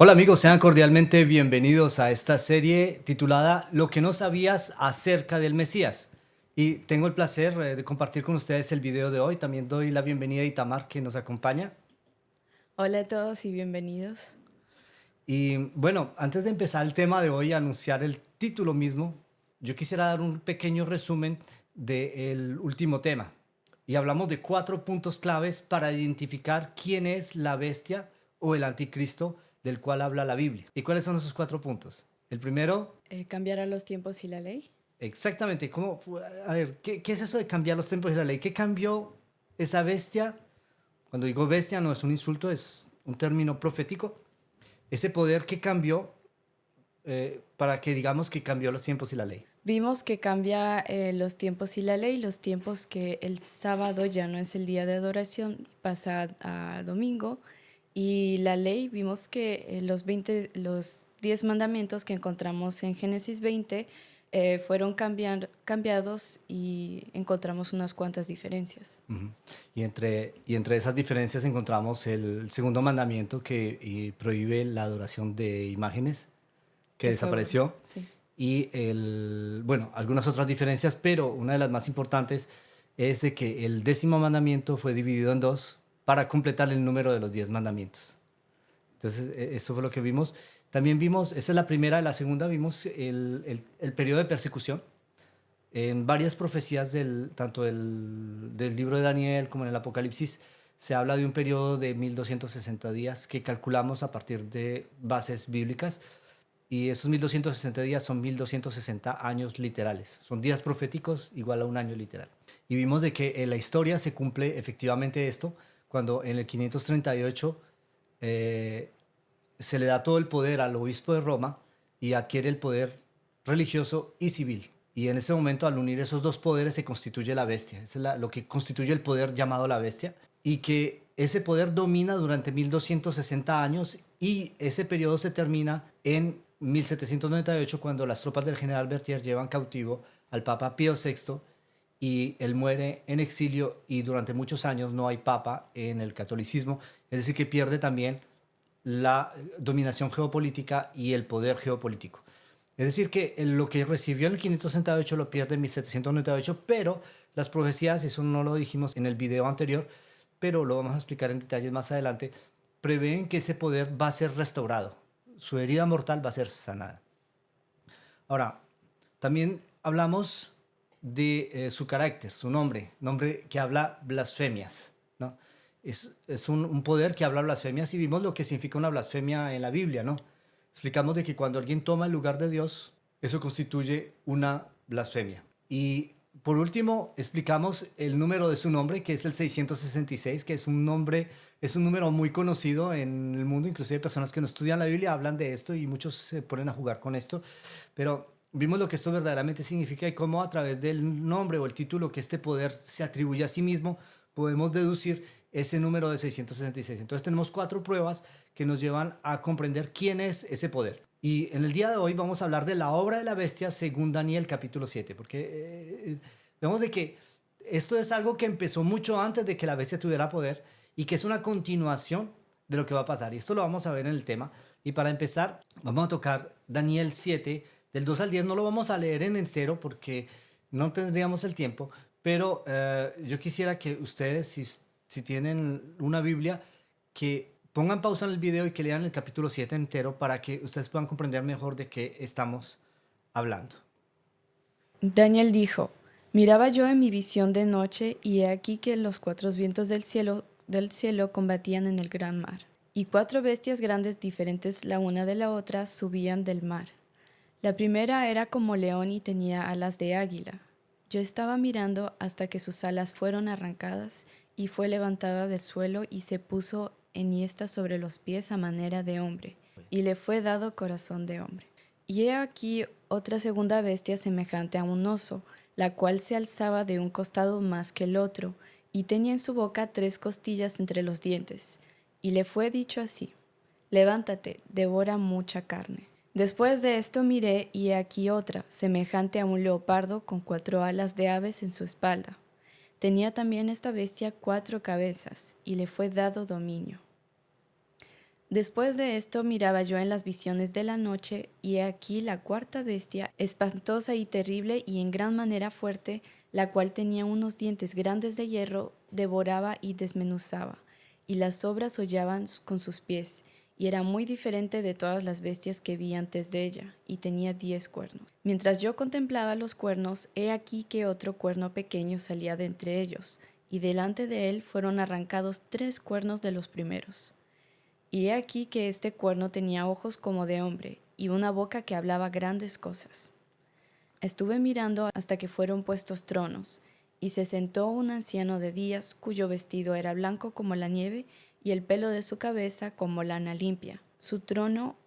Hola amigos, sean cordialmente bienvenidos a esta serie titulada Lo que no sabías acerca del Mesías. Y tengo el placer de compartir con ustedes el video de hoy. También doy la bienvenida a Itamar que nos acompaña. Hola a todos y bienvenidos. Y bueno, antes de empezar el tema de hoy, anunciar el título mismo, yo quisiera dar un pequeño resumen del último tema. Y hablamos de 4 puntos claves para identificar quién es la bestia o el anticristo del cual habla la Biblia. ¿Y cuáles son esos 4 puntos? El primero, ¿Cambiará los tiempos y la ley? exactamente, a ver, ¿qué es eso de cambiar los tiempos de la ley? ¿Qué cambió esa bestia? Cuando digo bestia no es un insulto, es un término profético. Ese poder que cambió para que digamos que cambió los tiempos y la ley. Vimos que cambia los tiempos y la ley, los tiempos que el sábado ya no es el día de adoración, pasa a domingo. Y la ley, vimos que los 10 mandamientos que encontramos en Génesis 20 fueron cambiados y encontramos unas cuantas diferencias. Ujú. Y entre esas diferencias encontramos el segundo mandamiento que prohíbe la adoración de imágenes, que Que fue, desapareció. sí. Y bueno, algunas otras diferencias, pero una de las más importantes es de que el 10.º mandamiento fue dividido en dos para completar el número de los 10 mandamientos. Entonces, eso fue lo que vimos. También vimos, esa es la primera, la segunda vimos el periodo de persecución. En varias profecías tanto del libro de Daniel como en el Apocalipsis se habla de un periodo de 1260 días que calculamos a partir de bases bíblicas, y esos 1260 días son 1260 años literales. Son días proféticos igual a un año literal. Y vimos de que en la historia se cumple efectivamente esto cuando en el 538 eh, se le da todo el poder al obispo de Roma y adquiere el poder religioso y civil. Y en ese momento, al unir esos dos poderes, se constituye la bestia. Es lo que constituye el poder llamado la bestia. Y que ese poder domina durante 1260 años, y ese periodo se termina en 1798 cuando las tropas del general Berthier llevan cautivo al Papa Pío VI, y él muere en exilio, y durante muchos años no hay papa en el catolicismo. Es decir, que pierde también la dominación geopolítica y el poder geopolítico. Es decir, que lo que recibió en el 568 lo pierde en 1798, pero las profecías, eso no lo dijimos en el video anterior, pero lo vamos a explicar en detalles más adelante, prevén que ese poder va a ser restaurado, su herida mortal va a ser sanada. Ahora, también hablamos de su carácter, su nombre que habla blasfemias, ¿no? Es un poder que habla blasfemias, y vimos lo que significa una blasfemia en la Biblia, ¿no? Explicamos de que cuando alguien toma el lugar de Dios, eso constituye una blasfemia. Y por último, explicamos el número de su nombre, que es el 666, que es un número muy conocido en el mundo. Inclusive personas que no estudian la Biblia hablan de esto y muchos se ponen a jugar con esto. Pero vimos lo que esto verdaderamente significa y cómo a través del nombre o el título que este poder se atribuye a sí mismo, podemos deducir ese número de 666. Entonces tenemos 4 pruebas que nos llevan a comprender quién es ese poder. Y en el día de hoy vamos a hablar de la obra de la bestia según Daniel capítulo 7, porque vemos de que esto es algo que empezó mucho antes de que la bestia tuviera poder, y que es una continuación de lo que va a pasar. Y esto lo vamos a ver en el tema. Y para empezar, vamos a tocar Daniel 7, del 2 al 10. No lo vamos a leer en entero porque no tendríamos el tiempo, pero yo quisiera que ustedes, si tienen una Biblia, que pongan pausa en el video y que lean el capítulo 7 entero para que ustedes puedan comprender mejor de qué estamos hablando. Daniel dijo: Miraba yo en mi visión de noche, y he aquí que los cuatro vientos del cielo combatían en el gran mar. Y cuatro bestias grandes diferentes la una de la otra subían del mar. La primera era como león y tenía alas de águila. Yo estaba mirando hasta que sus alas fueron arrancadas, y fue levantada del suelo y se puso enhiesta sobre los pies a manera de hombre, y le fue dado corazón de hombre. Y he aquí otra segunda bestia semejante a un oso, la cual se alzaba de un costado más que el otro, y tenía en su boca 3 costillas entre los dientes. Y le fue dicho así: Levántate, devora mucha carne. Después de esto miré, y he aquí otra, semejante a un leopardo, con 4 alas de aves en su espalda. Tenía también esta bestia 4 cabezas, y le fue dado dominio. Después de esto miraba yo en las visiones de la noche, y he aquí la cuarta bestia, espantosa y terrible y en gran manera fuerte, la cual tenía unos dientes grandes de hierro, devoraba y desmenuzaba, y las sobras hollaban con sus pies, y era muy diferente de todas las bestias que vi antes de ella, y tenía 10 cuernos. Mientras yo contemplaba los cuernos, he aquí que otro cuerno pequeño salía de entre ellos, y delante de él fueron arrancados 3 cuernos de los primeros. Y he aquí que este cuerno tenía ojos como de hombre, y una boca que hablaba grandes cosas. Estuve mirando hasta que fueron puestos tronos, y se sentó un anciano de días, cuyo vestido era blanco como la nieve, y el pelo de su cabeza como lana limpia. Su trono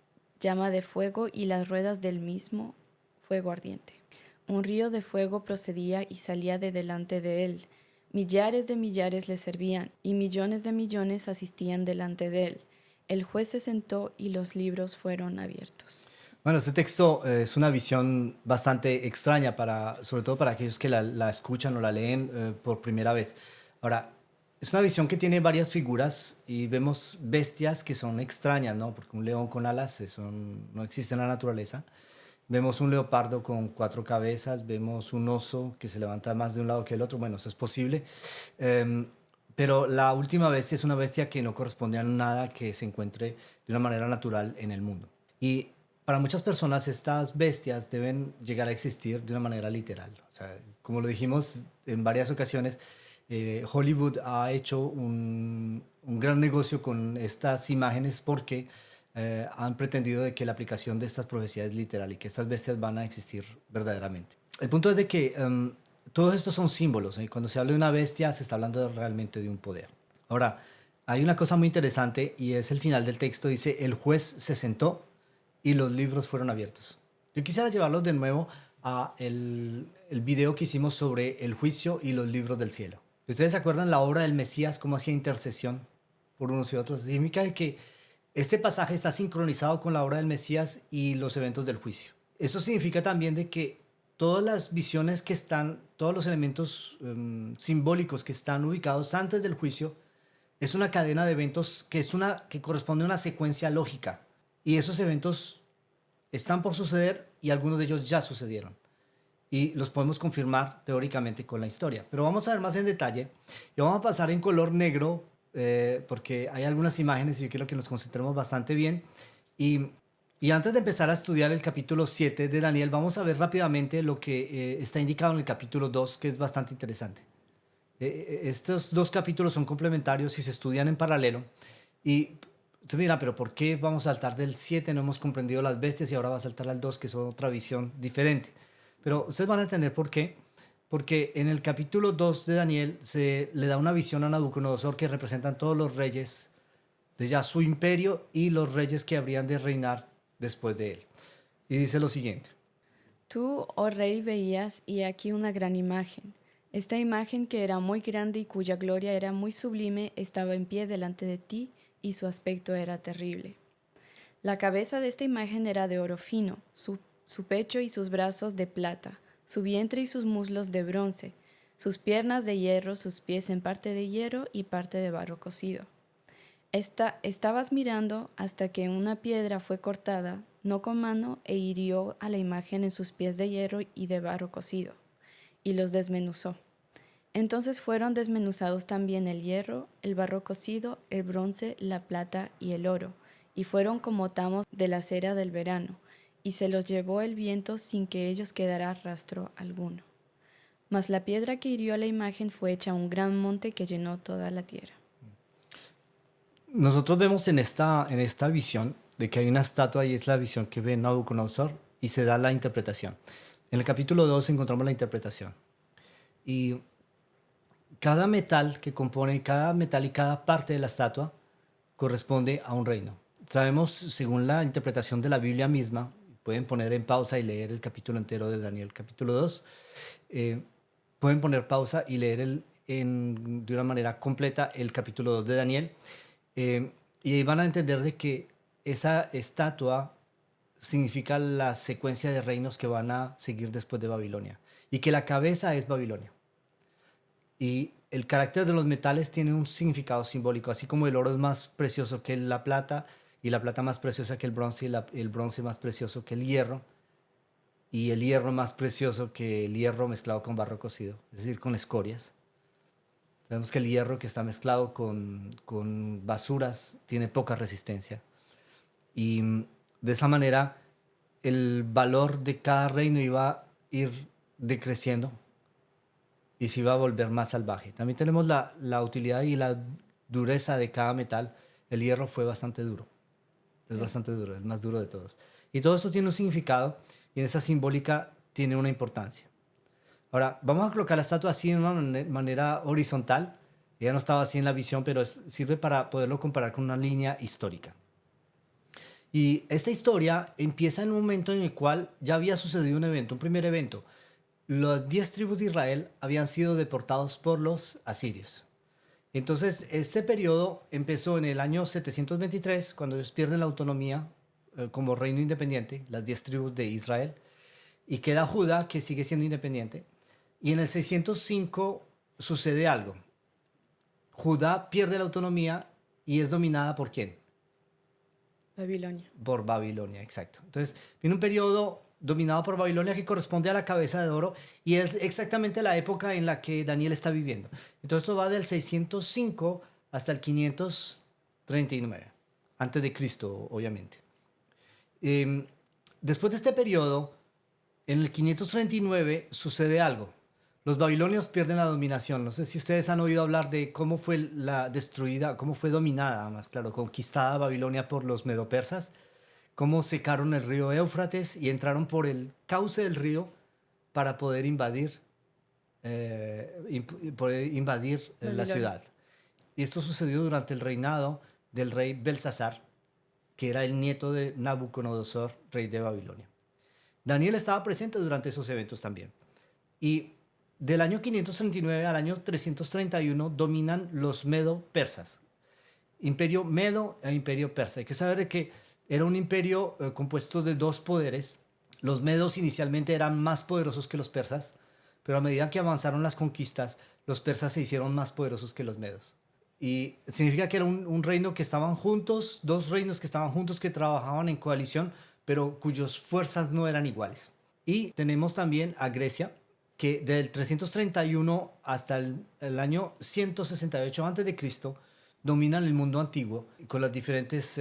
llama de fuego, y las ruedas del mismo fuego ardiente. Un río de fuego procedía y salía de delante de él. Millares de millares le servían, y millones de millones asistían delante de él. El juez se sentó y los libros fueron abiertos. Bueno, este texto es una visión bastante extraña, sobre todo para aquellos que la escuchan o la leen por primera vez. Ahora, es una visión que tiene varias figuras y vemos bestias que son extrañas, ¿no? Porque un león con alas no existe en la naturaleza. Vemos un leopardo con 4 cabezas, vemos un oso que se levanta más de un lado que el otro. Bueno, eso es posible. Em, pero la última bestia es una bestia que no corresponde a nada que se encuentre de una manera natural en el mundo. Y para muchas personas estas bestias deben llegar a existir de una manera literal. O sea, como lo dijimos en varias ocasiones, Hollywood ha hecho un gran negocio con estas imágenes porque han pretendido de que la aplicación de estas profecías es literal y que estas bestias van a existir verdaderamente. El punto es de que todos estos son símbolos. Cuando se habla de una bestia se está hablando realmente de un poder. Ahora, hay una cosa muy interesante y es el final del texto. Dice, el juez se sentó y los libros fueron abiertos. Yo quisiera llevarlos de nuevo a el video que hicimos sobre el juicio y los libros del cielo. ¿Ustedes se acuerdan la obra del Mesías, cómo hacía intercesión por unos y otros? Significa que este pasaje está sincronizado con la obra del Mesías y los eventos del juicio. Eso significa también de que todas las visiones que están, todos los elementos simbólicos que están ubicados antes del juicio, es una cadena de eventos que corresponde a una secuencia lógica. Y esos eventos están por suceder y algunos de ellos ya sucedieron. Y los podemos confirmar teóricamente con la historia. Pero vamos a ver más en detalle y vamos a pasar en color negro porque hay algunas imágenes y yo quiero que nos concentremos bastante bien. Y antes de empezar a estudiar el capítulo 7 de Daniel, vamos a ver rápidamente lo que está indicado en el capítulo 2, que es bastante interesante. Estos dos capítulos son complementarios y se estudian en paralelo. Y usted mira, pero ¿por qué vamos a saltar del 7? No hemos comprendido las bestias y ahora va a saltar al 2, que es otra visión diferente. Pero ustedes van a entender por qué. Porque en el capítulo 2 de Daniel se le da una visión a Nabucodonosor que representan todos los reyes de ya su imperio y los reyes que habrían de reinar después de él. Y dice lo siguiente. Tú, oh rey, veías, y aquí una gran imagen. Esta imagen, que era muy grande y cuya gloria era muy sublime, estaba en pie delante de ti, y su aspecto era terrible. La cabeza de esta imagen era de oro fino, su pecho y sus brazos de plata, su vientre y sus muslos de bronce, sus piernas de hierro, sus pies en parte de hierro y parte de barro cocido. Estabas mirando hasta que una piedra fue cortada, no con mano, e hirió a la imagen en sus pies de hierro y de barro cocido, y los desmenuzó. Entonces fueron desmenuzados también el hierro, el barro cocido, el bronce, la plata y el oro, y fueron como tamos de la cera del verano, y se los llevó el viento sin que ellos quedara rastro alguno. Mas la piedra que hirió a la imagen fue hecha un gran monte que llenó toda la tierra. Nosotros vemos en esta visión de que hay una estatua y es la visión que ve Nabucodonosor y se da la interpretación. En el capítulo 2 encontramos la interpretación. Y cada metal y cada parte de la estatua corresponde a un reino. Sabemos, según la interpretación de la Biblia misma, pueden poner en pausa y leer el capítulo entero de Daniel, capítulo 2, pueden poner pausa y leer de una manera completa el capítulo 2 de Daniel, y ahí van a entender de que esa estatua significa la secuencia de reinos que van a seguir después de Babilonia, y que la cabeza es Babilonia. Y el carácter de los metales tiene un significado simbólico, así como el oro es más precioso que la plata, y la plata más preciosa que el bronce, y el bronce más precioso que el hierro, y el hierro más precioso que el hierro mezclado con barro cocido, es decir, con escorias. Sabemos que el hierro que está mezclado con basuras tiene poca resistencia. Y de esa manera el valor de cada reino iba a ir decreciendo y se iba a volver más salvaje. También tenemos la utilidad y la dureza de cada metal. El hierro fue bastante duro, es Sí. bastante duro, el más duro de todos. Y todo esto tiene un significado y en esa simbólica tiene una importancia. Ahora, vamos a colocar la estatua así de una manera horizontal. Ella no estaba así en la visión, pero sirve para poderlo comparar con una línea histórica. Y esta historia empieza en un momento en el cual ya había sucedido un evento, un primer evento. Las 10 tribus de Israel habían sido deportados por los asirios. Entonces, este periodo empezó en el año 723, cuando ellos pierden la autonomía como reino independiente, las 10 tribus de Israel, y queda Judá, que sigue siendo independiente. Y en el 605 sucede algo. Judá pierde la autonomía y es dominada por ¿quién? Babilonia. Por Babilonia, exacto. Entonces, viene un periodo dominado por Babilonia que corresponde a la cabeza de oro y es exactamente la época en la que Daniel está viviendo. Entonces, esto va del 605 hasta el 539, antes de Cristo, obviamente. Eh, Después de este periodo, en el 539 sucede algo. Los babilonios pierden la dominación. No sé si ustedes han oído hablar de cómo fue la destruida, cómo fue dominada, más claro, conquistada Babilonia por los medopersas, cómo secaron el río Éufrates y entraron por el cauce del río para poder invadir, la Babilonia. ciudad. Y esto sucedió durante el reinado del rey Belsasar, que era el nieto de Nabucodonosor, rey de Babilonia. Daniel estaba presente durante esos eventos también. Y del año 539 al año 331 dominan los medo-persas. Imperio medo e imperio persa. Hay que saber de que era un imperio compuesto de dos poderes. Los medos inicialmente eran más poderosos que los persas, pero a medida que avanzaron las conquistas, los persas se hicieron más poderosos que los medos. Y significa que era un reino que estaban juntos, dos reinos que estaban juntos, que trabajaban en coalición, pero cuyas fuerzas no eran iguales. Y tenemos también a Grecia, que del 331 hasta el año 168 a.C. dominan el mundo antiguo con las diferentes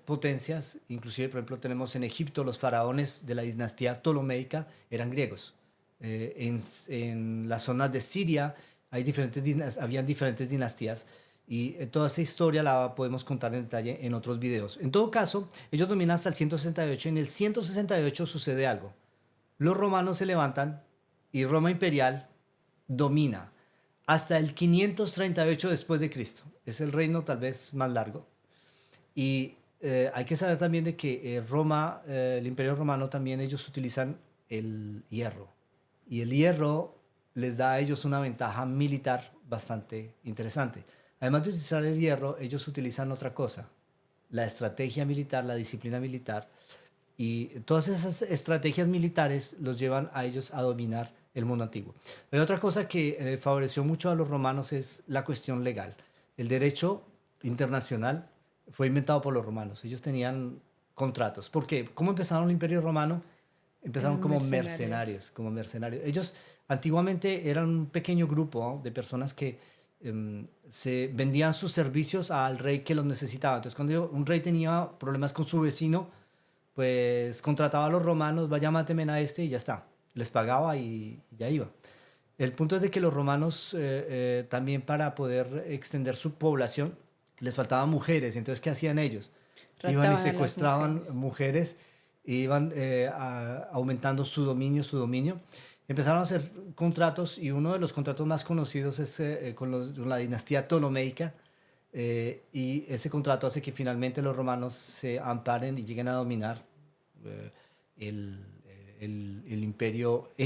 potencias. Inclusive, por ejemplo, tenemos en Egipto los faraones de la dinastía ptolomeica eran griegos. En las zonas de Siria habían diferentes dinastías y toda esa historia la podemos contar en detalle en otros videos. En todo caso, ellos dominan hasta el 168. En el 168 sucede algo. Los romanos se levantan y Roma imperial domina hasta el 538 después de Cristo. Es el reino tal vez más largo. Y hay que saber también de que Roma, el imperio romano también ellos utilizan el hierro. Y el hierro les da a ellos una ventaja militar bastante interesante. Además de utilizar el hierro, ellos utilizan otra cosa, la estrategia militar, la disciplina militar. Y todas esas estrategias militares los llevan a ellos a dominar el mundo antiguo. Hay otra cosa que favoreció mucho a los romanos es la cuestión legal. El derecho internacional fue inventado por los romanos. Ellos tenían contratos. ¿Por qué? ¿Cómo empezaron el Imperio Romano? Empezaron Eran como mercenarios. mercenarios, como mercenarios. Ellos antiguamente eran un pequeño grupo, ¿no?, de personas que se vendían sus servicios al rey que los necesitaba. Entonces, cuando un rey tenía problemas con su vecino, pues contrataba a los romanos, vaya, mátenme a este y ya está. Les pagaba y ya iba. El punto es de que los romanos también para poder extender su población les faltaban mujeres. Entonces, ¿qué hacían ellos? Iban y Raptaban a las secuestraban mujeres. mujeres e iban aumentando su dominio, su dominio. Empezaron a hacer contratos y uno de los contratos más conocidos es con la dinastía ptolomeica. Y ese contrato hace que finalmente los romanos se amparen y lleguen a dominar eh, el, el imperio de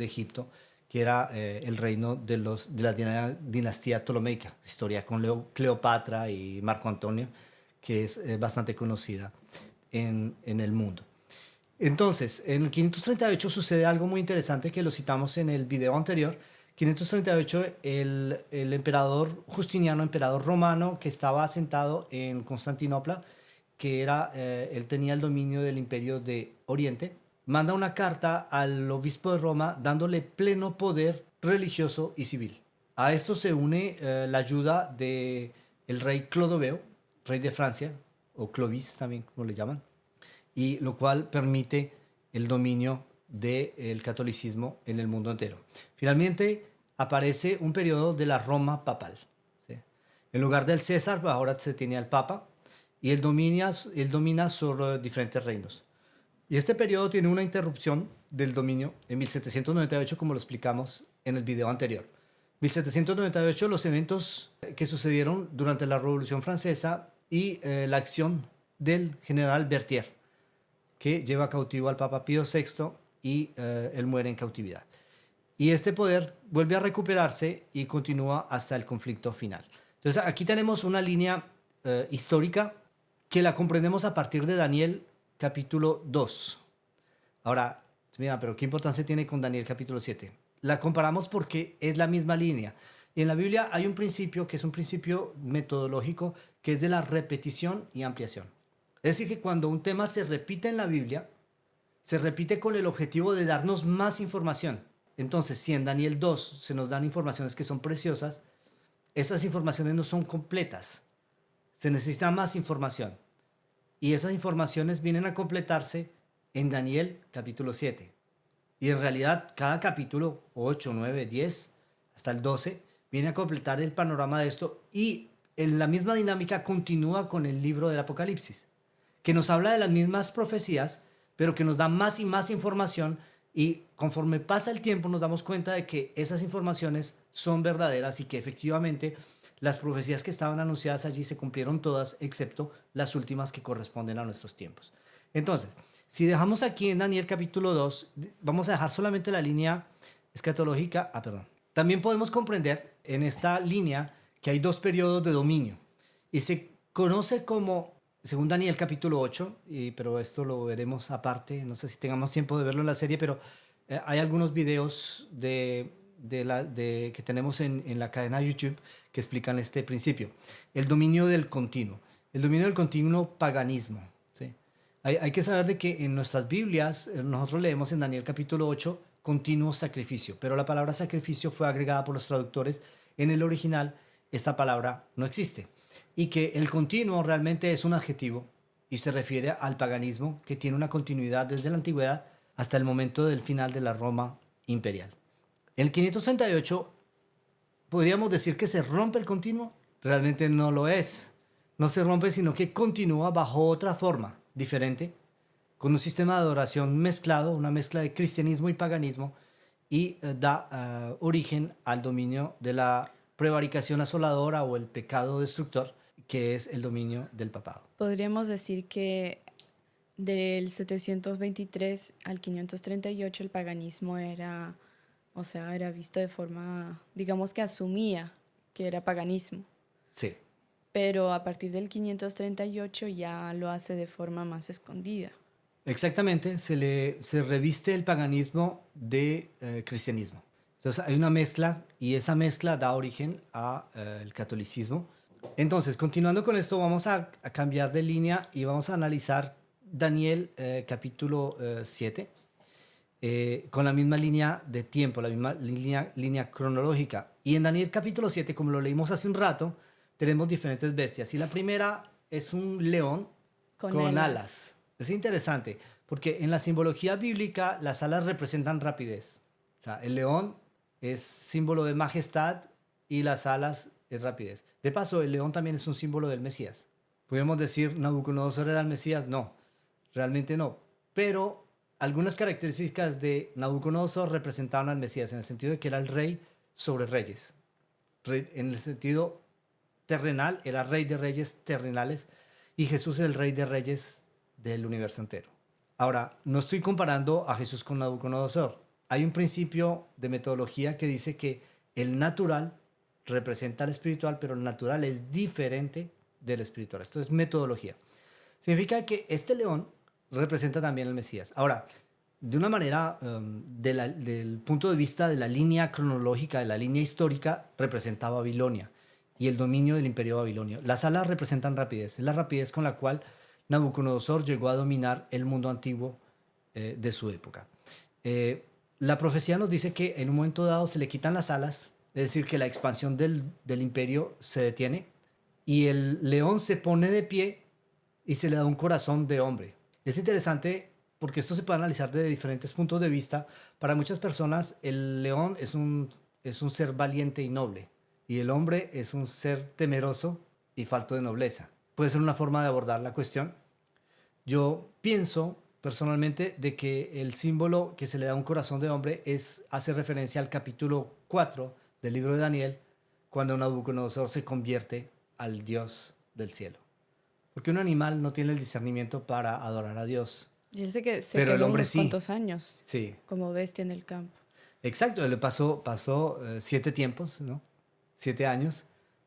Egipto, que era el reino de la dinastía ptolomeica, historia con Cleopatra y Marco Antonio, que es bastante conocida en el mundo. Entonces, en el 538 sucede algo muy interesante que lo citamos en el video anterior. 538, el emperador Justiniano, emperador romano que estaba asentado en Constantinopla, que era, él tenía el dominio del imperio de Oriente, manda una carta al obispo de Roma dándole pleno poder religioso y civil. A esto se une la ayuda del rey Clodoveo, rey de Francia, o Clovis también como le llaman, y lo cual permite el dominio del catolicismo en el mundo entero. Finalmente aparece un periodo de la Roma papal. ¿Sí? En lugar del César, ahora se tiene al Papa, y él domina sobre diferentes reinos. Y este periodo tiene una interrupción del dominio en 1798, como lo explicamos en el video anterior. 1798, los eventos que sucedieron durante la Revolución Francesa y la acción del general Berthier, que lleva cautivo al Papa Pío VI y él muere en cautividad. Y este poder vuelve a recuperarse y continúa hasta el conflicto final. Entonces aquí tenemos una línea histórica que la comprendemos a partir de Daniel capítulo 2. Ahora, mira, pero ¿qué importancia tiene con Daniel capítulo 7? La comparamos porque es la misma línea. Y en la Biblia hay un principio que es un principio metodológico que es de la repetición y ampliación. Es decir, que cuando un tema se repite en la Biblia, se repite con el objetivo de darnos más información. Entonces, si en Daniel 2 se nos dan informaciones que son preciosas, esas informaciones no son completas. Se necesita más información. Y esas informaciones vienen a completarse en Daniel capítulo 7. Y en realidad cada capítulo 8, 9, 10 hasta el 12 viene a completar el panorama de esto y en la misma dinámica continúa con el libro del Apocalipsis, que nos habla de las mismas profecías, pero que nos da más y más información y conforme pasa el tiempo nos damos cuenta de que esas informaciones son verdaderas y que efectivamente las profecías que estaban anunciadas allí se cumplieron todas, excepto las últimas que corresponden a nuestros tiempos. Entonces, si dejamos aquí en Daniel capítulo 2, vamos a dejar solamente la línea escatológica. También podemos comprender en esta línea que hay dos periodos de dominio. Y se conoce como, según Daniel capítulo 8, pero esto lo veremos aparte, no sé si tengamos tiempo de verlo en la serie, pero hay algunos videos que tenemos en la cadena YouTube que explican este principio. El dominio del continuo. El dominio del continuo paganismo. ¿Sí? Hay que saber de que en nuestras Biblias, nosotros leemos en Daniel capítulo 8, continuo sacrificio, pero la palabra sacrificio fue agregada por los traductores. En el original, esta palabra no existe. Y que el continuo realmente es un adjetivo y se refiere al paganismo que tiene una continuidad desde la antigüedad hasta el momento del final de la Roma imperial. En el 538, ¿podríamos decir que se rompe el continuo? Realmente no lo es. No se rompe, sino que continúa bajo otra forma, diferente, con un sistema de adoración mezclado, una mezcla de cristianismo y paganismo, y da origen al dominio de la prevaricación asoladora o el pecado destructor, que es el dominio del papado. Podríamos decir que del 723 al 538 el paganismo era, o sea, era visto de forma, digamos que asumía que era paganismo. Sí. Pero a partir del 538 ya lo hace de forma más escondida. Exactamente, se reviste el paganismo de cristianismo. Entonces hay una mezcla y esa mezcla da origen al catolicismo. Entonces, continuando con esto, vamos a cambiar de línea y vamos a analizar Daniel capítulo 7 con la misma línea de tiempo, la misma línea cronológica. Y en Daniel capítulo 7, como lo leímos hace un rato, tenemos diferentes bestias. Y la primera es un león con alas. Es interesante, porque en la simbología bíblica las alas representan rapidez. O sea, el león es símbolo de majestad y las alas es rapidez. De paso, el león también es un símbolo del Mesías. ¿Podemos decir Nabucodonosor era el Mesías? No, realmente no. Pero algunas características de Nabucodonosor representaban al Mesías, en el sentido de que era el rey sobre reyes. En el sentido terrenal, era rey de reyes terrenales, y Jesús es el rey de reyes del universo entero. Ahora, no estoy comparando a Jesús con Nabucodonosor. Hay un principio de metodología que dice que el natural representa al espiritual, pero el natural es diferente del espiritual. Esto es metodología. Significa que este león representa también al Mesías. Ahora, de una manera, del punto de vista de la línea cronológica, de la línea histórica, representa a Babilonia y el dominio del imperio babilonio. Las alas representan rapidez. Es la rapidez con la cual Nabucodonosor llegó a dominar el mundo antiguo de su época. La profecía nos dice que en un momento dado se le quitan las alas, es decir, que la expansión del imperio se detiene y el león se pone de pie y se le da un corazón de hombre. Es interesante porque esto se puede analizar desde diferentes puntos de vista. Para muchas personas el león es un ser valiente y noble y el hombre es un ser temeroso y falto de nobleza. Puede ser una forma de abordar la cuestión. Yo pienso personalmente de que el símbolo que se le da a un corazón de hombre hace referencia al capítulo 4 del libro de Daniel, cuando Nabucodonosor se convierte al Dios del cielo. Porque un animal no tiene el discernimiento para adorar a Dios. Y él se Pero el quedó hombre unos sí. cuantos años Sí, como bestia en el campo. exacto. Él pasó 7 tiempos, ¿no? 7 años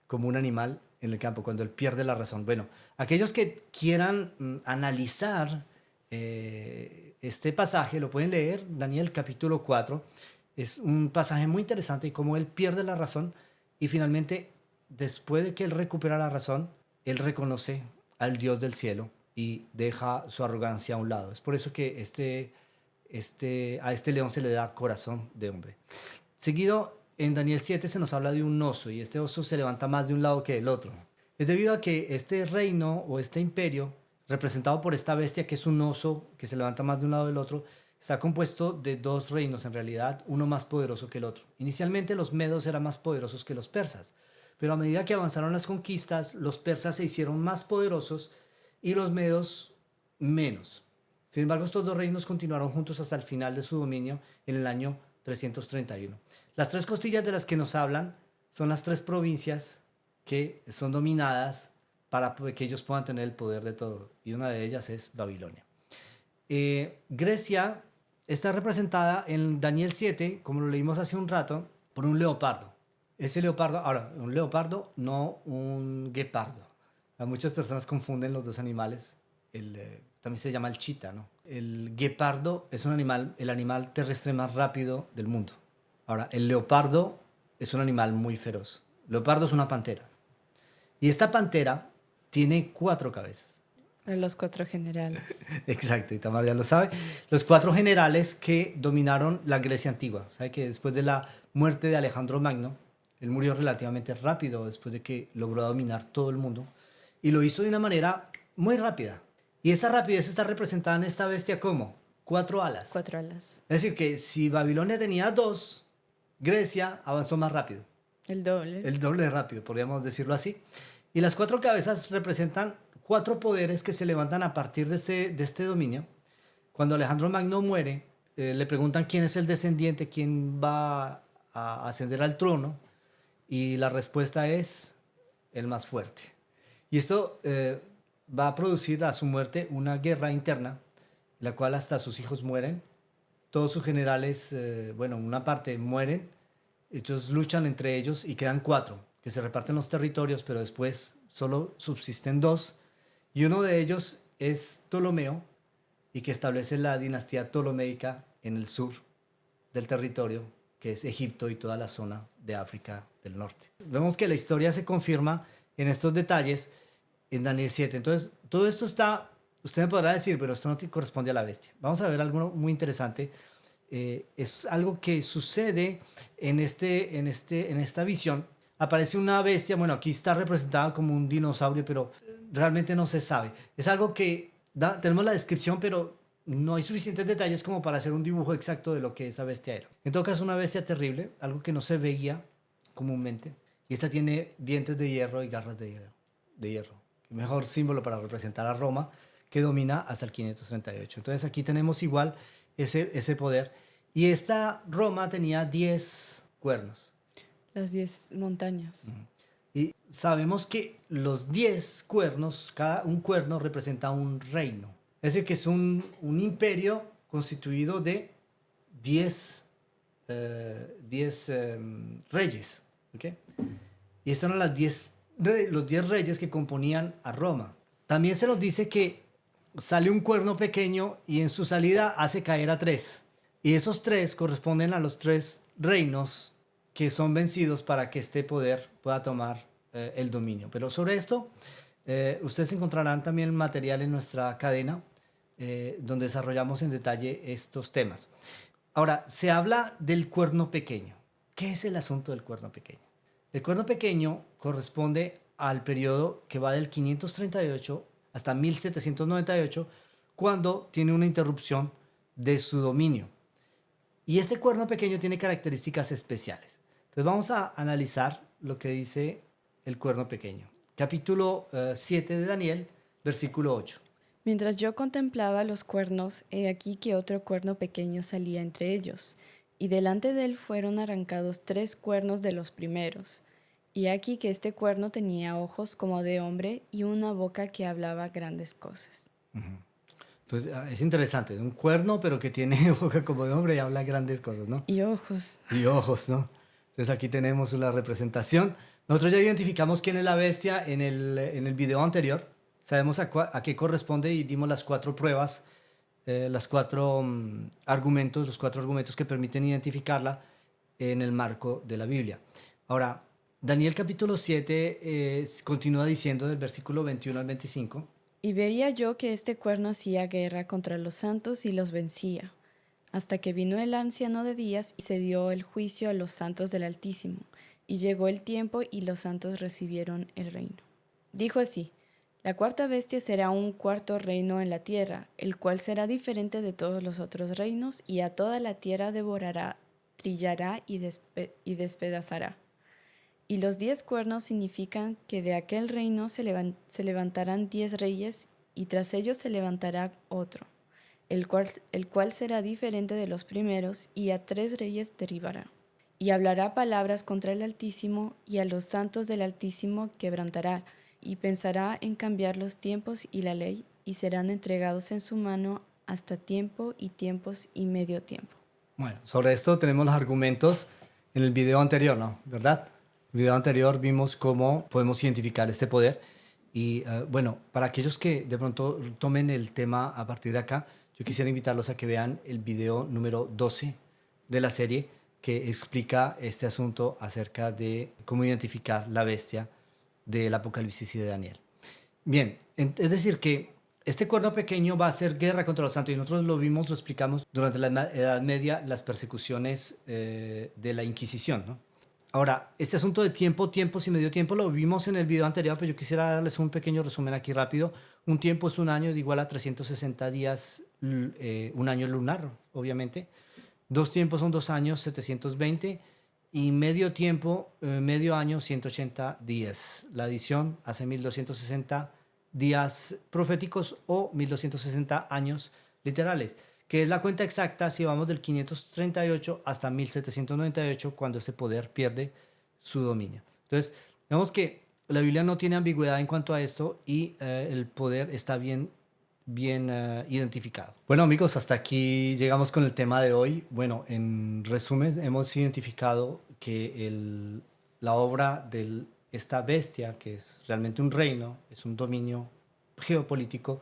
como un animal en el campo, cuando él pierde la razón. Bueno, aquellos que quieran analizar este pasaje, lo pueden leer, Daniel capítulo 4. Es un pasaje muy interesante y cómo él pierde la razón y finalmente, después de que él recupera la razón, él reconoce al Dios del cielo y deja su arrogancia a un lado. Es por eso que a este león se le da corazón de hombre. Seguido, en Daniel 7 se nos habla de un oso y este oso se levanta más de un lado que del otro. Es debido a que este reino o este imperio, representado por esta bestia que es un oso que se levanta más de un lado del otro, está compuesto de 2 reinos en realidad, uno más poderoso que el otro. Inicialmente los medos eran más poderosos que los persas, pero a medida que avanzaron las conquistas, los persas se hicieron más poderosos y los medos menos. Sin embargo, estos 2 reinos continuaron juntos hasta el final de su dominio en el año 331. Las 3 costillas de las que nos hablan son las 3 provincias que son dominadas para que ellos puedan tener el poder de todo, y una de ellas es Babilonia. Grecia está representada en Daniel 7, como lo leímos hace un rato, por un leopardo. Ese leopardo, ahora, un leopardo, no un guepardo. A muchas personas confunden los 2 animales. También se llama el chita, ¿no? El guepardo es el animal terrestre más rápido del mundo. Ahora, el leopardo es un animal muy feroz. El leopardo es una pantera. Y esta pantera tiene 4 cabezas. Los 4 generales. Exacto, y Tamar ya lo sabe. Los 4 generales que dominaron la Grecia antigua. Sabe que después de la muerte de Alejandro Magno, él murió relativamente rápido después de que logró dominar todo el mundo. Y lo hizo de una manera muy rápida. Y esa rapidez está representada en esta bestia como 4 alas. 4 alas. Es decir, que si Babilonia tenía 2, Grecia avanzó más rápido. El doble. El doble de rápido, podríamos decirlo así. Y las 4 cabezas representan 4 poderes que se levantan a partir de este dominio. Cuando Alejandro Magno muere, le preguntan quién es el descendiente, quién va a ascender al trono. Y la respuesta es el más fuerte. Y esto va a producir a su muerte una guerra interna, en la cual hasta sus hijos mueren. Todos sus generales, una parte mueren. Ellos luchan entre ellos y quedan 4, que se reparten los territorios, pero después solo subsisten 2. Y uno de ellos es Ptolomeo, y que establece la dinastía ptolomeica en el sur del territorio, que es Egipto y toda la zona de África del Norte. Vemos que la historia se confirma en estos detalles en Daniel 7. Entonces, todo esto está, usted me podrá decir, pero esto no corresponde a la bestia. Vamos a ver algo muy interesante. Es algo que sucede en esta visión. Aparece una bestia, bueno, aquí está representada como un dinosaurio, pero realmente no se sabe. Es algo que tenemos la descripción, pero no hay suficientes detalles como para hacer un dibujo exacto de lo que esa bestia era. En todo caso, una bestia terrible, algo que no se veía comúnmente. Y esta tiene dientes de hierro y garras de hierro. El mejor símbolo para representar a Roma, que domina hasta el 538. Entonces aquí tenemos igual ese poder. Y esta Roma tenía 10 cuernos. Las 10 montañas. Y sabemos que los 10 cuernos, cada un cuerno representa un reino. Es decir, que es un imperio constituido de 10 reyes. ¿Okay? Y estos eran los 10 reyes que componían a Roma. También se nos dice que sale un cuerno pequeño y en su salida hace caer a 3. Y esos 3 corresponden a los 3 reinos que son vencidos para que este poder pueda tomar el dominio. Pero sobre esto Ustedes encontrarán también material en nuestra cadena donde desarrollamos en detalle estos temas. Ahora, se habla del cuerno pequeño. ¿Qué es el asunto del cuerno pequeño? El cuerno pequeño corresponde al periodo que va del 538 hasta 1798, cuando tiene una interrupción de su dominio. Y este cuerno pequeño tiene características especiales. Entonces vamos a analizar lo que dice el cuerno pequeño. Capítulo 7 de Daniel, versículo 8. Mientras yo contemplaba los cuernos, he aquí que otro cuerno pequeño salía entre ellos, y delante de él fueron arrancados 3 cuernos de los primeros. Y aquí que este cuerno tenía ojos como de hombre y una boca que hablaba grandes cosas. Entonces es interesante, un cuerno pero que tiene boca como de hombre y habla grandes cosas, ¿no? Y ojos. Y ojos, ¿no? Entonces aquí tenemos una representación. Nosotros ya identificamos quién es la bestia en el video anterior. Sabemos a qué corresponde y dimos las 4 pruebas, las 4 argumentos, los 4 argumentos que permiten identificarla en el marco de la Biblia. Ahora, Daniel capítulo 7 continúa diciendo del versículo 21 al 25. Y veía yo que este cuerno hacía guerra contra los santos y los vencía, hasta que vino el anciano de días y se dio el juicio a los santos del Altísimo, y llegó el tiempo y los santos recibieron el reino. Dijo así: la cuarta bestia será un cuarto reino en la tierra, el cual será diferente de todos los otros reinos, y a toda la tierra devorará, trillará y despedazará. Y los 10 cuernos significan que de aquel reino se levantarán 10 reyes, y tras ellos se levantará otro, el cual será diferente de los primeros, y a 3 reyes derribará. Y hablará palabras contra el Altísimo, y a los santos del Altísimo quebrantará, y pensará en cambiar los tiempos y la ley, y serán entregados en su mano hasta tiempo y tiempos y medio tiempo. Bueno, sobre esto tenemos los argumentos en el video anterior, ¿no? ¿Verdad? En el video anterior vimos cómo podemos identificar este poder. Y bueno, para aquellos que de pronto tomen el tema a partir de acá, yo quisiera invitarlos a que vean el video número 12 de la serie que explica este asunto acerca de cómo identificar la bestia del Apocalipsis y de Daniel. Bien, es decir que este cuerno pequeño va a hacer guerra contra los santos y nosotros lo vimos, lo explicamos durante la Edad Media, las persecuciones de la Inquisición, ¿no? Ahora, este asunto de tiempo, tiempos y medio tiempo lo vimos en el video anterior, pero yo quisiera darles un pequeño resumen aquí rápido. Un tiempo es un año igual a 360 días, un año lunar, obviamente. 2 tiempos son 2 años, 720. Y medio tiempo, medio año, 180 días. La adición hace 1260 días proféticos o 1260 años literales, que es la cuenta exacta si vamos del 538 hasta 1798, cuando este poder pierde su dominio. Entonces, vemos que la Biblia no tiene ambigüedad en cuanto a esto y el poder está bien identificado. Bueno amigos, hasta aquí llegamos con el tema de hoy. Bueno, en resumen, hemos identificado que la obra de esta bestia, que es realmente un reino, es un dominio geopolítico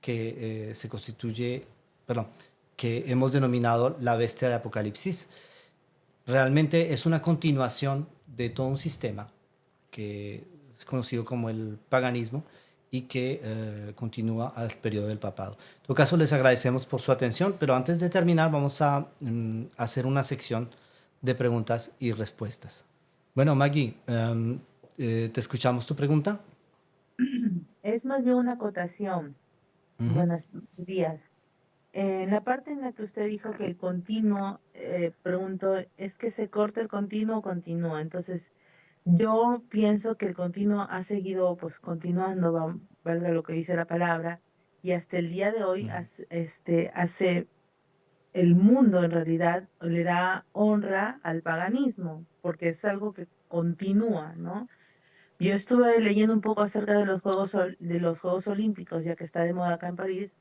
que se constituye, perdón, que hemos denominado la bestia de Apocalipsis. Realmente es una continuación de todo un sistema que es conocido como el paganismo y que continúa al periodo del papado. En todo caso, les agradecemos por su atención, pero antes de terminar vamos a hacer una sección de preguntas y respuestas. Bueno, Maggie, te escuchamos tu pregunta. Es más bien una acotación. Ujú. Buenos días. En la parte en la que usted dijo que el continuo, pregunto, ¿es que se corta el continuo o continúa? Entonces, yo pienso que el continuo ha seguido, pues, continuando, valga lo que dice la palabra, y hasta el día de hoy, hace el mundo en realidad le da honra al paganismo, porque es algo que continúa, ¿no? Yo estuve leyendo un poco acerca de los Juegos Olímpicos, ya que está de moda acá en París,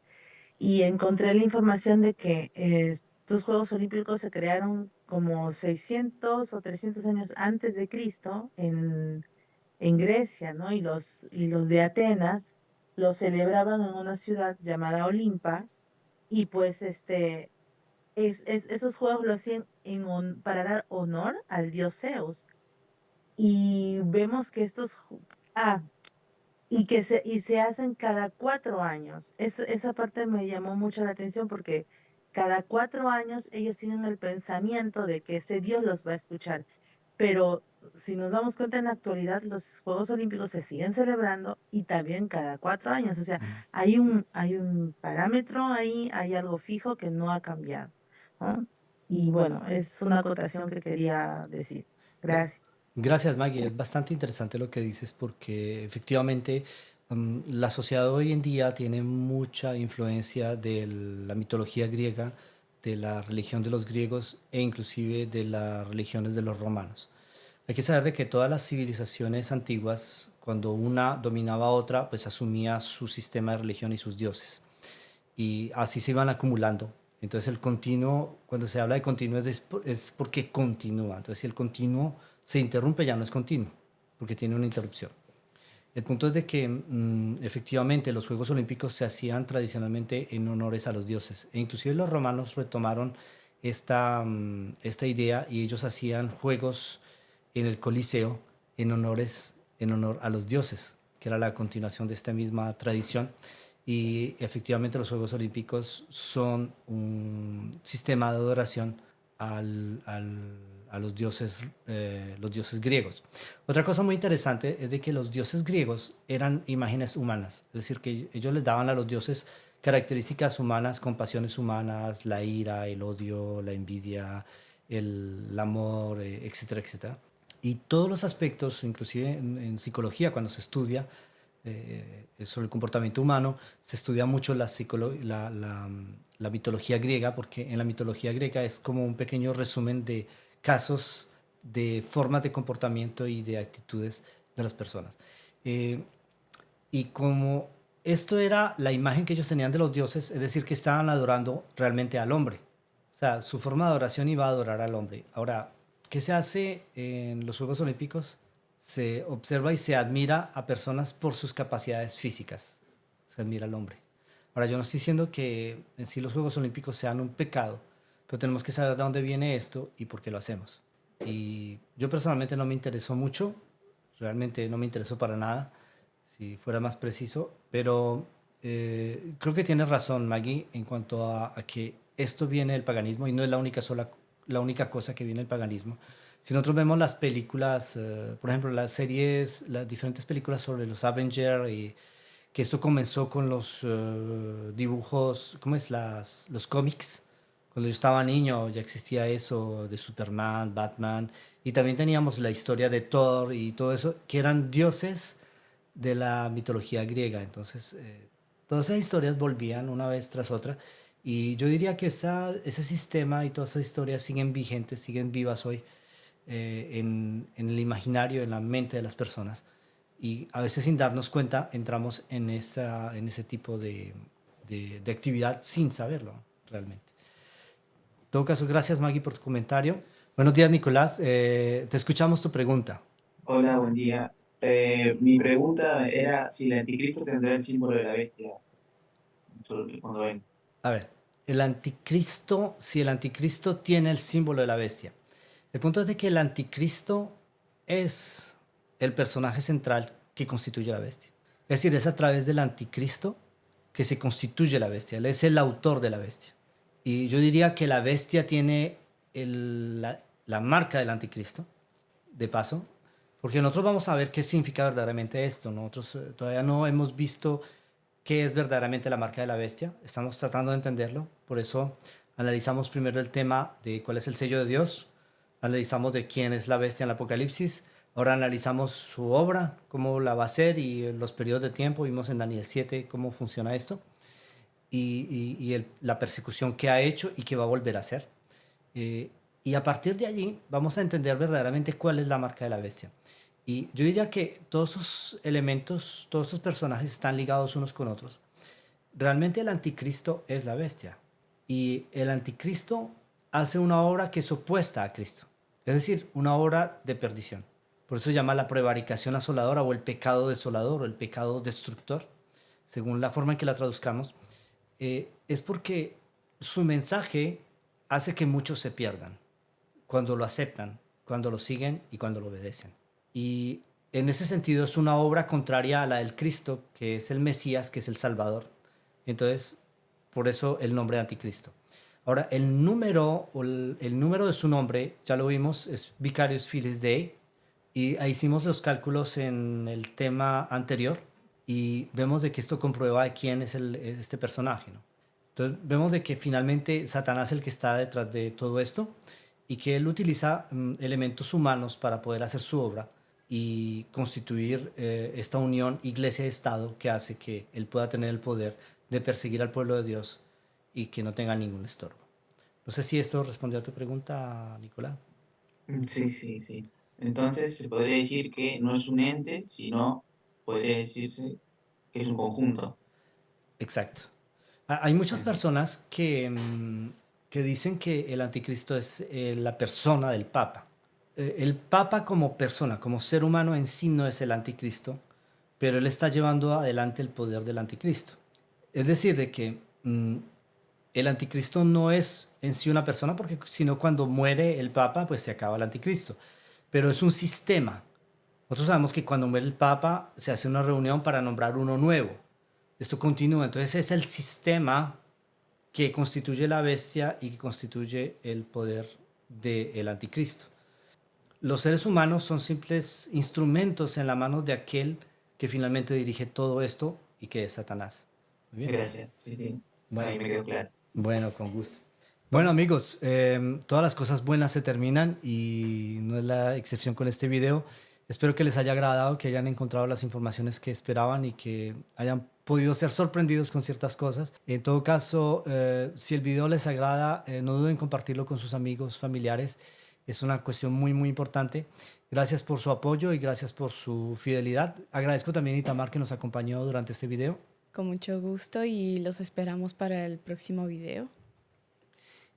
y encontré la información de que estos Juegos Olímpicos se crearon como 600 o 300 años antes de Cristo en Grecia, ¿no? Y los de Atenas los celebraban en una ciudad llamada Olimpa, y pues esos juegos lo hacían para dar honor al dios Zeus. Y vemos que y se hacen cada 4 años. Esa parte me llamó mucho la atención porque cada 4 años ellos tienen el pensamiento de que ese Dios los va a escuchar. Pero si nos damos cuenta en la actualidad, los Juegos Olímpicos se siguen celebrando y también cada 4 años. O sea, Mm. hay un parámetro ahí, hay algo fijo que no ha cambiado, ¿no? Y bueno, es una acotación que quería decir. Eh, Gracias. Gracias, Maggie. Es bastante interesante lo que dices porque efectivamente la sociedad hoy en día tiene mucha influencia de la mitología griega, de la religión de los griegos e inclusive de las religiones de los romanos. Hay que saber de que todas las civilizaciones antiguas, cuando una dominaba a otra, pues asumía su sistema de religión y sus dioses. Y así se iban acumulando. Entonces el continuo, cuando se habla de continuo es porque continúa. Entonces si el continuo se interrumpe ya no es continuo, porque tiene una interrupción. El punto es de que efectivamente los Juegos Olímpicos se hacían tradicionalmente en honores a los dioses. E inclusive los romanos retomaron esta idea y ellos hacían juegos en el Coliseo en honor a los dioses, que era la continuación de esta misma tradición. Y efectivamente los Juegos Olímpicos son un sistema de adoración a los dioses griegos. Otra cosa muy interesante es de que los dioses griegos eran imágenes humanas, es decir, que ellos les daban a los dioses características humanas, compasiones humanas, la ira, el odio, la envidia, el amor, etcétera, etcétera. Y todos los aspectos, inclusive en psicología, cuando se estudia sobre el comportamiento humano, se estudia mucho la mitología griega, porque en la mitología griega es como un pequeño resumen de casos de formas de comportamiento y de actitudes de las personas. Eh, y como esto era la imagen que ellos tenían de los dioses, es decir, que estaban adorando realmente al hombre. O sea, su forma de adoración iba a adorar al hombre. Ahora, ¿qué se hace en los Juegos Olímpicos? Se observa y se admira a personas por sus capacidades físicas. Se admira al hombre. Ahora, yo no estoy diciendo que en sí los Juegos Olímpicos sean un pecado, pero tenemos que saber de dónde viene esto y por qué lo hacemos. Y yo personalmente no me interesó mucho, realmente no me interesó para nada, si fuera más preciso, pero creo que tienes razón, Maggie, en cuanto a que esto viene del paganismo y no es la única cosa que viene del paganismo. Si nosotros vemos las películas, por ejemplo, las series, las diferentes películas sobre los Avengers, y que esto comenzó con los dibujos, ¿cómo es? Los cómics. Cuando yo estaba niño ya existía eso de Superman, Batman, y también teníamos la historia de Thor y todo eso, que eran dioses de la mitología griega. Entonces, todas esas historias volvían una vez tras otra. Y yo diría que ese sistema y todas esas historias siguen vigentes, siguen vivas hoy en el imaginario, en la mente de las personas. Y a veces sin darnos cuenta entramos en ese tipo de actividad sin saberlo realmente. En todo caso, gracias Maggie por tu comentario. Buenos días Nicolás, te escuchamos tu pregunta. Hola, buen día. Mi pregunta era si el anticristo tendrá el símbolo de la bestia cuando venga. A ver, el anticristo, si el anticristo tiene el símbolo de la bestia. El punto es de que el anticristo es el personaje central que constituye la bestia. Es decir, es a través del anticristo que se constituye la bestia. Él es el autor de la bestia. Y yo diría que la bestia tiene la marca del anticristo, de paso, porque nosotros vamos a ver qué significa verdaderamente esto. Nosotros todavía no hemos visto qué es verdaderamente la marca de la bestia. Estamos tratando de entenderlo. Por eso analizamos primero el tema de cuál es el sello de Dios. Analizamos de quién es la bestia en el Apocalipsis. Ahora analizamos su obra, cómo la va a hacer y los periodos de tiempo. Vimos en Daniel 7 cómo funciona esto y la persecución que ha hecho y que va a volver a hacer. Y a partir de allí vamos a entender verdaderamente cuál es la marca de la bestia. Y yo diría que todos esos elementos, todos esos personajes están ligados unos con otros. Realmente el anticristo es la bestia. Y el anticristo hace una obra que es opuesta a Cristo. Es decir, una obra de perdición. Por eso se llama la prevaricación asoladora o el pecado desolador o el pecado destructor, según la forma en que la traduzcamos. Es porque su mensaje hace que muchos se pierdan cuando lo aceptan, cuando lo siguen y cuando lo obedecen. Y en ese sentido es una obra contraria a la del Cristo, que es el Mesías, que es el Salvador. Entonces, por eso el nombre de anticristo. Ahora, el número, el número de su nombre, ya lo vimos, es Vicarius Filii Dei, y ahí hicimos los cálculos en el tema anterior, y vemos de que esto comprueba de quién es este personaje, ¿no? Entonces, vemos de que finalmente Satanás es el que está detrás de todo esto, y que él utiliza elementos humanos para poder hacer su obra y constituir esta unión iglesia-estado que hace que él pueda tener el poder de perseguir al pueblo de Dios y que no tenga ningún estorbo. No sé si esto respondió a tu pregunta, Nicolás. Sí, sí, sí. Entonces se podría decir que no es un ente, sino podría decirse que es un conjunto. Exacto. Hay muchas Ujú. personas que dicen que el anticristo es la persona del Papa. El Papa como persona, como ser humano en sí no es el anticristo, pero él está llevando adelante el poder del anticristo. Es decir, de que el anticristo no es en sí una persona, porque sino cuando muere el Papa, pues se acaba el anticristo. Pero es un sistema. Nosotros sabemos que cuando muere el Papa se hace una reunión para nombrar uno nuevo. Esto continúa. Entonces es el sistema que constituye la bestia y que constituye el poder del anticristo. Los seres humanos son simples instrumentos en las manos de aquel que finalmente dirige todo esto y que es Satanás. Muy bien. Gracias, sí, sí. Bueno, Ahí me quedó claro. bueno, con gusto. Bueno amigos, todas las cosas buenas se terminan y no es la excepción con este video. Espero que les haya agradado, que hayan encontrado las informaciones que esperaban y que hayan podido ser sorprendidos con ciertas cosas. En todo caso, si el video les agrada, no duden en compartirlo con sus amigos, familiares. Es una cuestión muy, muy importante. Gracias por su apoyo y gracias por su fidelidad. Agradezco también a Itamar que nos acompañó durante este video. Con mucho gusto y los esperamos para el próximo video.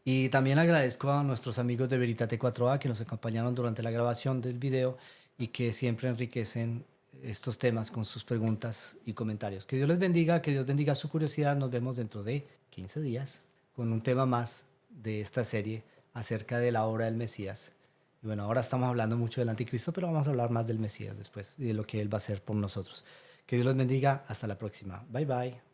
Y también agradezco a nuestros amigos de Veritate 4A que nos acompañaron durante la grabación del video y que siempre enriquecen estos temas con sus preguntas y comentarios. Que Dios les bendiga, que Dios bendiga su curiosidad. Nos vemos dentro de 15 días con un tema más de esta serie acerca de la obra del Mesías. Y bueno, ahora estamos hablando mucho del anticristo, pero vamos a hablar más del Mesías después y de lo que Él va a hacer por nosotros. Que Dios los bendiga. Hasta la próxima. Bye bye.